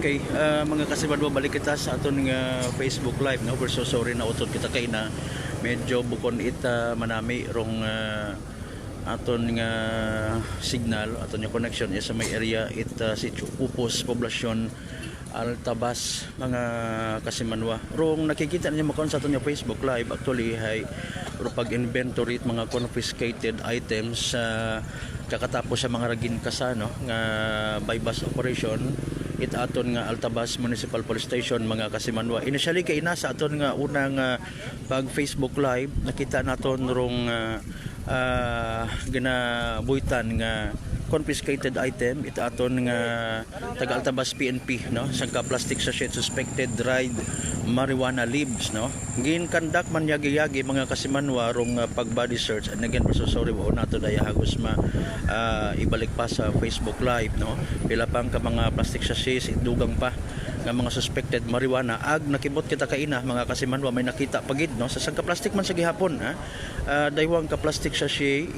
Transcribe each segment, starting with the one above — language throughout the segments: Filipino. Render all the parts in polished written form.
Okay, mga kasimadwa, balik kita sa aton nga Facebook Live, no? We're so sorry na utot kita kay na medyo bukon ita manami rong aton nga signal, aton nga connection sa may area si Upos, poblasyon Altabas, mga kasimanwa. Rong nakikita niyo makon sa aton nga Facebook Live, actually hay pag inventory mga confiscated items kakatapos sa mga ragin kasano nga bypass operation aton nga Altabas Municipal Police Station, mga kasimanwa. Initially kay nasa aton nga unang pag Facebook Live nakita naton rong ginabuitan nga confiscated item aton nga taga Altabas PNP, no, sangka plastic sachet suspected dried marijuana leaves, no, gin conduct man yagi-yagi mga kasimanwa rong pag body search. And again, so sorry wa nato daya hagos ibalik pa sa Facebook Live, no, pila pang ka mga plastic sachets dugang pa nga mga suspected marijuana nakibot kita kaina mga kasimanwa, may nakita pagid, no, sa sangka plastic man sa gihapon daywang ka plastic sachet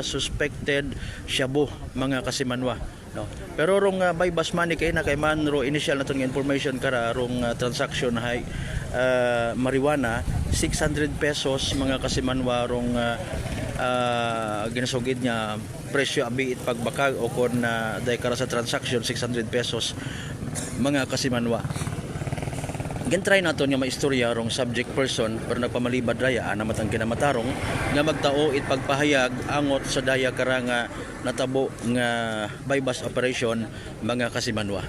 suspected shabu, mga kasimanwa, no. Pero rong bypass money kay na kay manro initial natong information kara rong transaction hay marijuana 600 pesos, mga kasimanwa, rong ginasugid niya presyo abi pagbakag o kon day kara sa transaction 600 pesos, mga kasimanwa. Gintry naton nga maistorya rong subject person pero nagpamalibad raya namat ang kinamatarong nga magtao pagpahayag angot sa daya karanga natabo nga bypass operation, mga kasimanwa.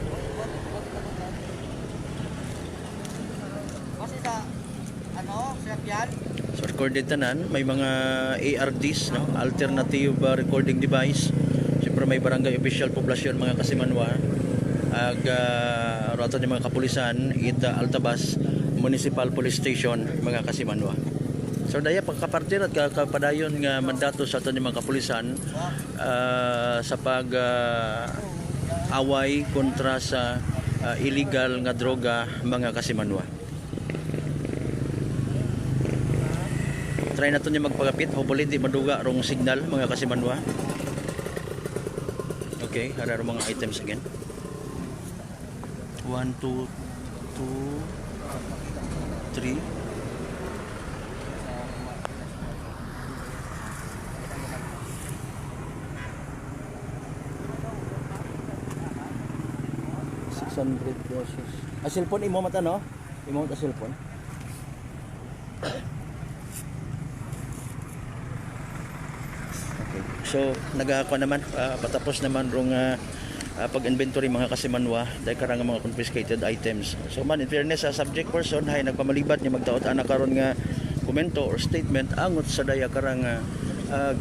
So recorded tanan, may mga ARDs, no, alternative recording device. Siyempre may barangay official poblasyon, mga kasimanwa, rato ni mga kapulisan Altabas Municipal Police Station, mga kasimanwa. So daya pagkapartir at kapadayon nga mandato sa aton ni mga kapulisan sa pag away kontra sa illegal nga droga, mga kasimanwa. Try naton ni magpagapit, hopefully di maduga rong signal, mga kasimanwa. Okay, hararo mga items again. 1, 2, 2, 3. $600. Cellphone imo mata, no? Imo mata cellphone. Okay. So nagakuha naman patapos naman rong pag-inventory, mga kasimanwa, dahil karang mga confiscated items. So man, in fairness sa subject person hay nagpamalibad niya magtaot ana karon nga komento or statement angot sa daya karang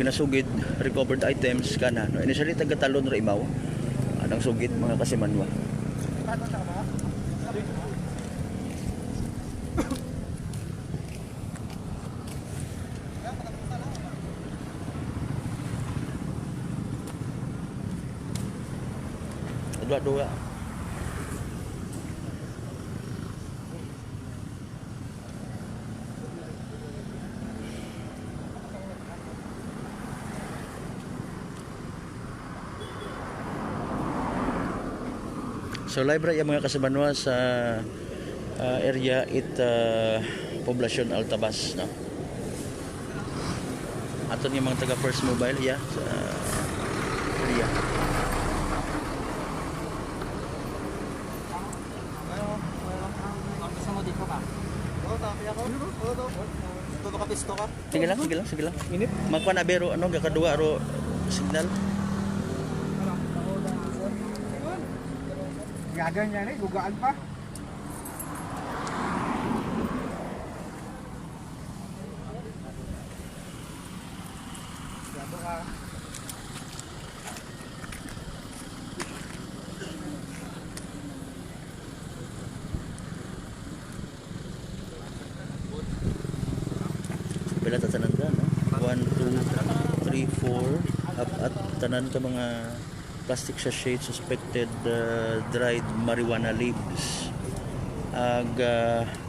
ginasugid recovered items kana, no. Initially taga-talon ra imaw anang sugid, mga kasimanwa. Dua-dua. So library yung mga kasimanwa sa area poblasyon Altabas, no. Aton yung mga taga First Mobile sa area. Sige lang. Magpa na bero gakadua ro signal. Gagan niya ni dugaan pa. Pila ta tanan ka, no? 1, 2, 3, 4 at tanan ka mga plastic sachet suspected dried marijuana leaves.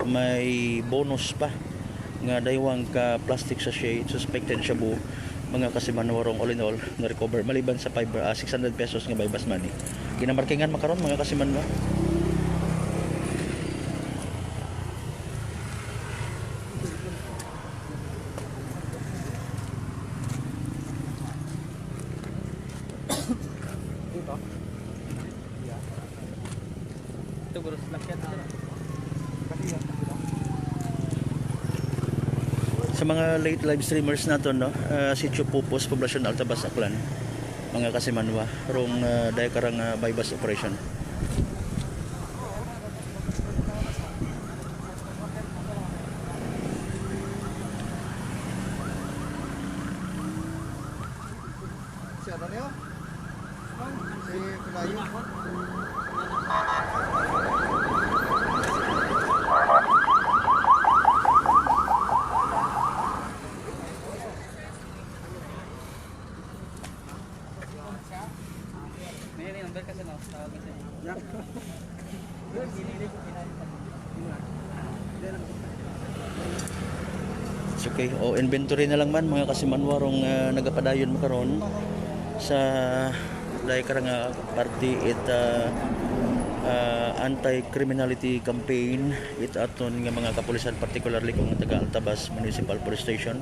May bonus pa nga daywang ka plastic sachet suspected shabu, mga kasimanwarong all in all na recover maliban sa 600 pesos nga bypass money. Ginamarkingan makaron, mga kasimanwa. Sa mga late live streamers naton, no, Sitio Pupos, Poblasyon Altabas, Aklan, mga kasimanwa rong dahil karang bypass operation. Si ano niyo? Si Kulayo. It's okay. O inventory na lang man mga kasimanwa rong nagapadayon makaron sa dahil karang party it anti-criminality campaign it aton nga mga kapulisan, particularly kung taga Altabas Municipal Police Station,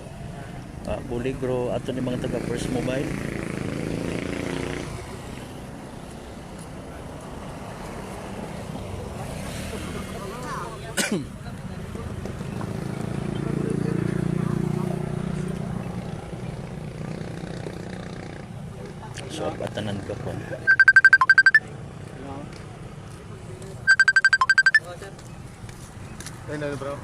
Buligro, aton ni mga taga First Mobile. So batanan ka po. Ayun na bro.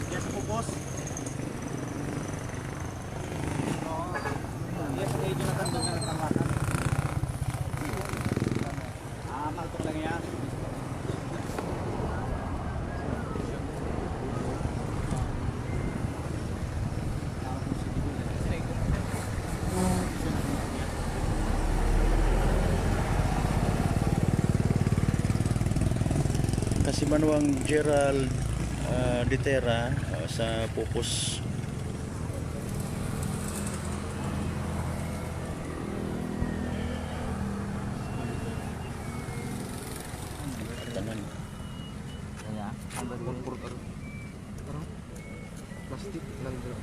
Yes po boss. Yes, Jonathan doon na nagtangatan. Malto lang yan. Kasi manuang Gerald Ditera sa Pupos. Tanan. Kaya, ang pagpapur plastik lang dito.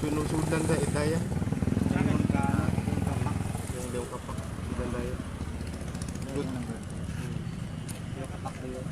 Sunod lang dahil itaya. Yung kapak. Yung kapak. Sudan dahil. Good. Yung kapak dito.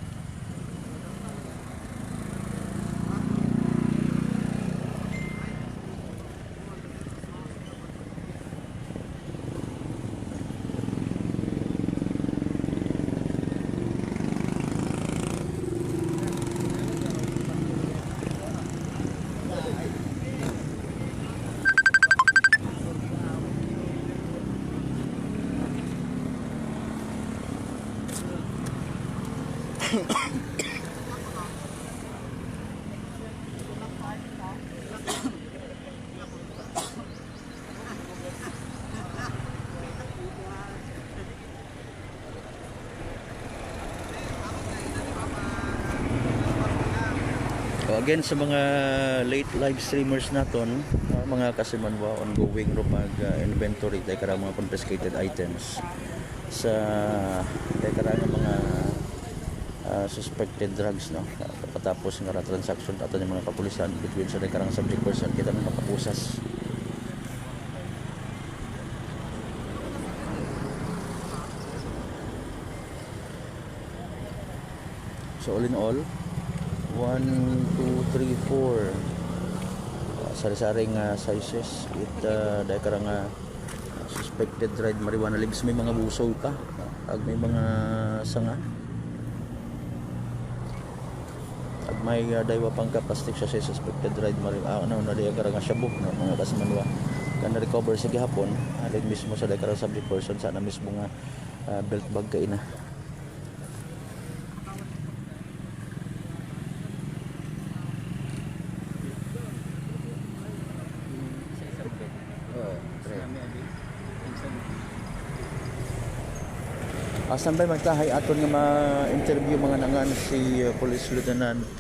So again sa mga late live streamers naton, mga kasimanwa ongoing ro pag inventory dahil karang mga confiscated items sa dahil karang mga suspected drugs, no, pagkatapos nga transaction ato ng mga kapulisan between sa dahil karang subject person kita nang makapusas. So all in all 1, 2, 3, 4 sari-saring sizes it dahil karang suspected dried marijuana leaves. May mga busol pa ag may mga sanga ag may daywa pang plastic siya sa suspected dried marijuana na dahil karang shabu, no, mga kasmanwa kan recover sa gihapon alin mismo sa dahil karang subject person sana mismo nga belt bag kaina. Standby magkahay aton nga ma-interview mga nangan si Police Lieutenant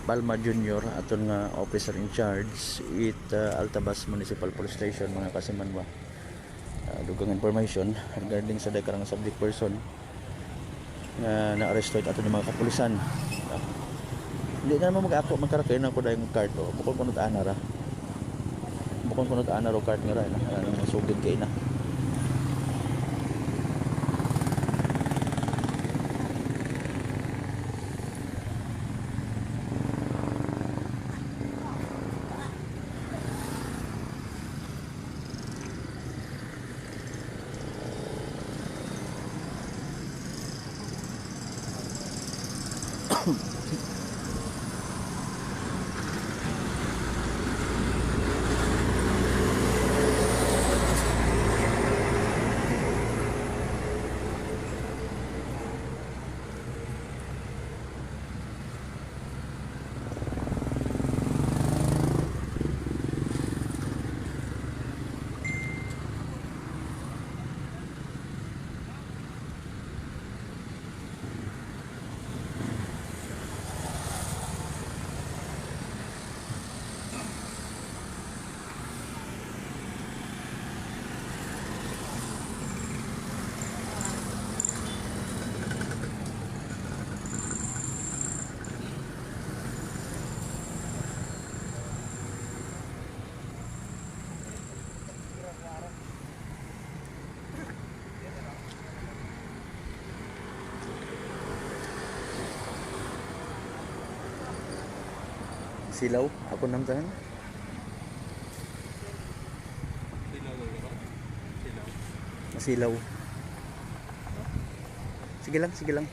Palma Jr. aton nga officer in charge it Altabas Municipal Police Station, mga kasimanwa. Dugang information regarding sa dakarang subject person nga na-arresto aton ng mga kapulisan. Hindi na naman mag-ako magkarakay na ko dahil card o bukod punod ana ra bukon ko nag-ana ro card nga ra na ano sugod kay na. Silaw, ako namtahan. Silaw. Sige lang, sige lang.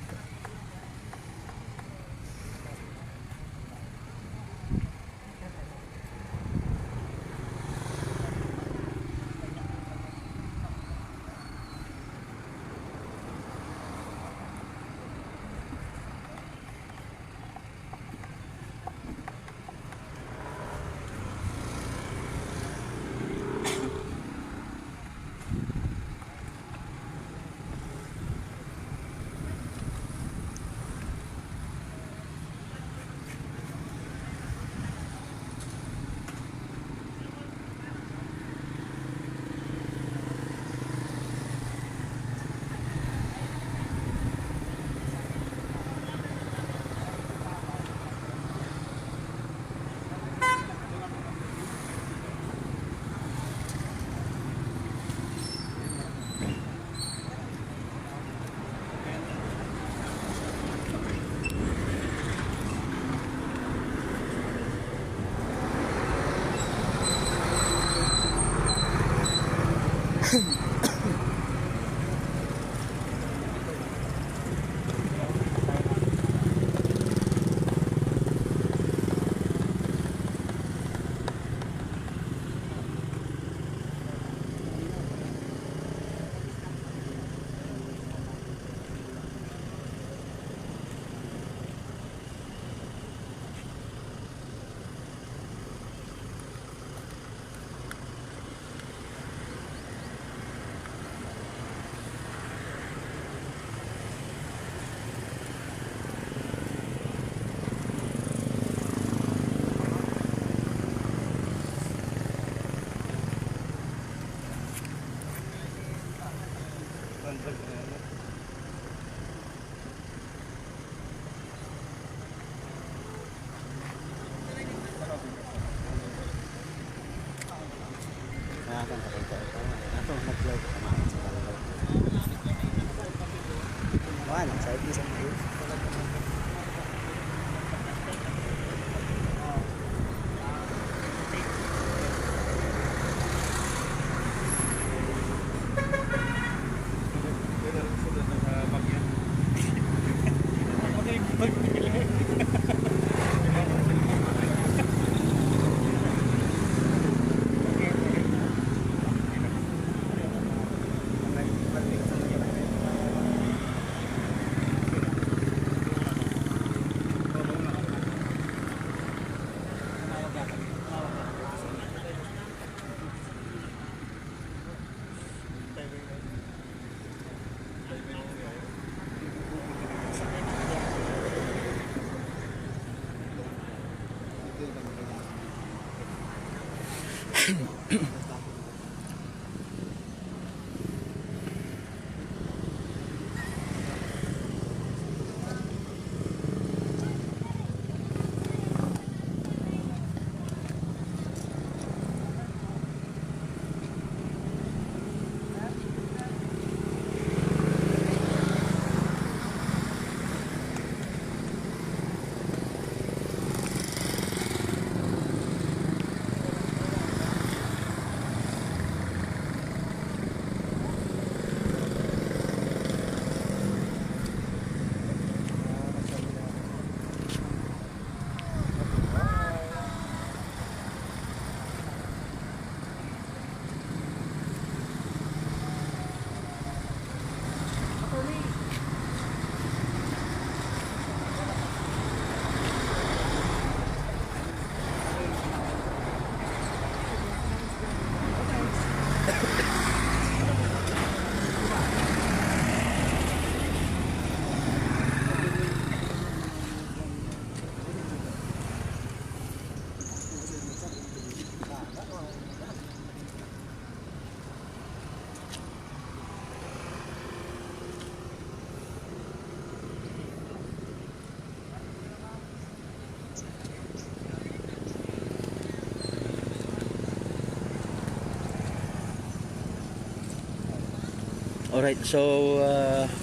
Alright, so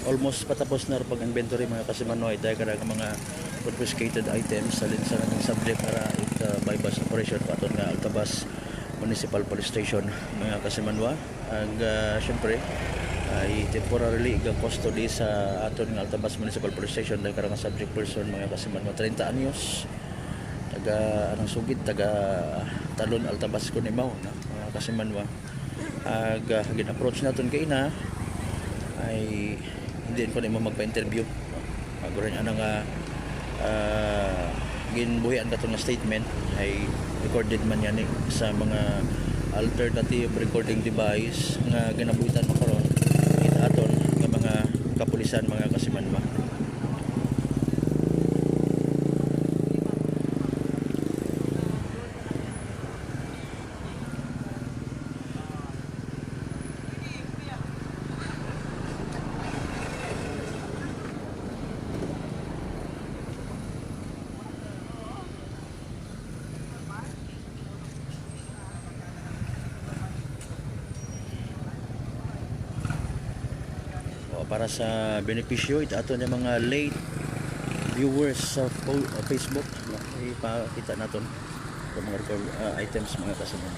almost patapos na rin pag-inventory mga kasimanoy dahil ka mga confiscated items salin sa naging subject para bypass operation paton nga Altabas Municipal Police Station mga kasimanwa. Ag syempre ay temporarily igang custody sa aton nga Altabas Municipal Police Station dahil karang subject person mga kasimanwa 30 anyos taga anong sugid taga Talon Altabas Cunimaw no? Mga kasimanwa. Ag gin-approach naton kay ina ay hindi ko na mo magpa-interview no? Bago rin anang ginbuhian kato nga statement ay recorded man yan sa mga alternative recording device nga ginabuhitan mo karon aton nga mga kapulisan mga kasimanwa. Para sa benepisyo ito ato ng mga late viewers sa Facebook no? Ipakita natin sa mga items mga kasunod.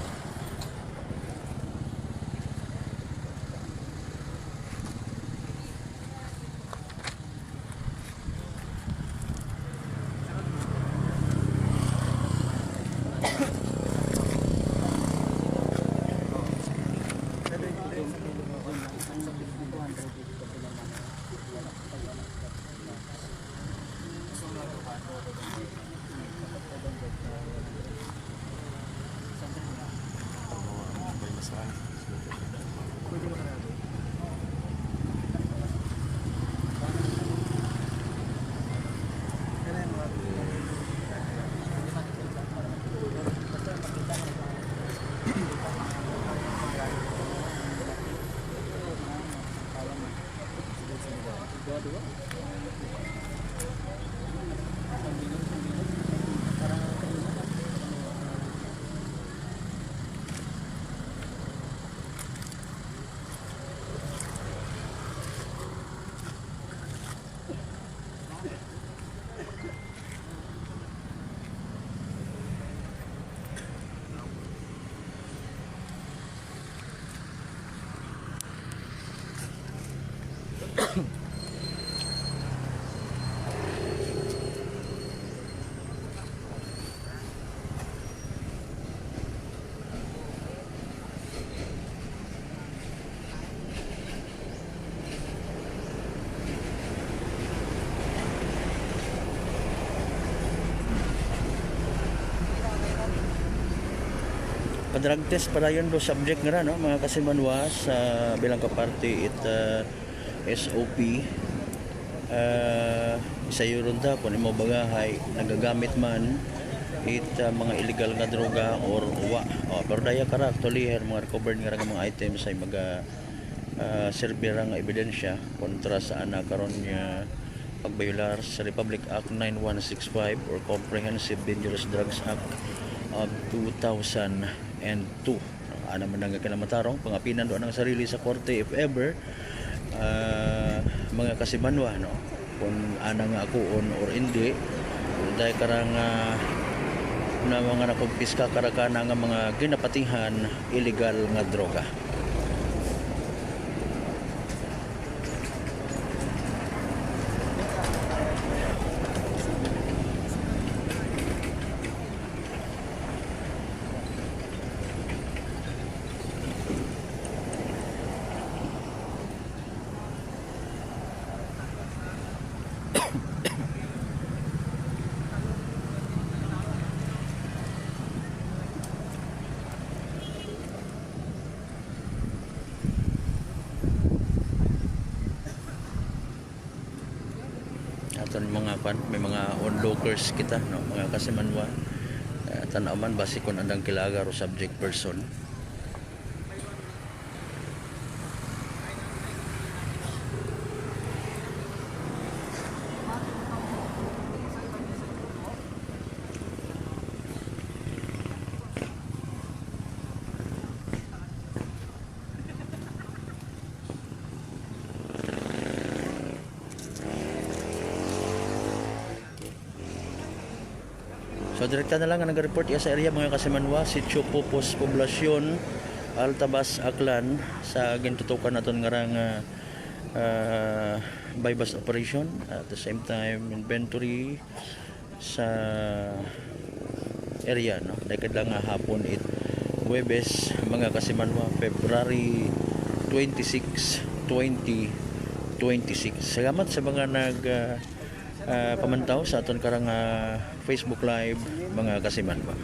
Pa-drug test para yun do subject nga no mga kasimanwa sa bilang kaparte it SOP isa yun da kung imo bagahay nagagamit man it mga illegal nga droga or wa pero daya kara actually mga recovered nga mga items ay maga serbira nga ebidensya kontra sa ana karon nga pagbayular sa Republic Act 9165 or Comprehensive Dangerous Drugs Act of 2002. Ana man nga kinamatarong pangapinan do ang sarili sa korte if ever mga kasimanwa no kung ana nga akuon or hindi dahil karang na mga nakumpiska karakana nga mga ginapatihan illegal nga droga. Mga may mga onlookers kita no mga kasimanwa tanaw man basi kun andang kilaga ro subject person. So direkta na lang ang nag-report iya sa area mga kasimanwa, Sitio Pupos, Poblasyon, Altabas, Aklan sa gintutukan naton ngarang bypass operation, at the same time inventory sa area, no. Dahil lang nga hapon Huwebes mga kasimanwa, February 26, 2026. Salamat sa mga pamantaw sa aton karang Facebook Live mga kasimanwa.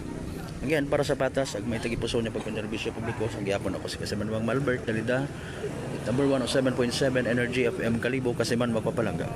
Again, para sa patas ag may tagipuso niya pagkonserbisyo publiko sa gihapon ako si Kasimanwang Malbert Dalida, number 107.7 Energy FM Kalibo, Kasimanwa, Papalanga.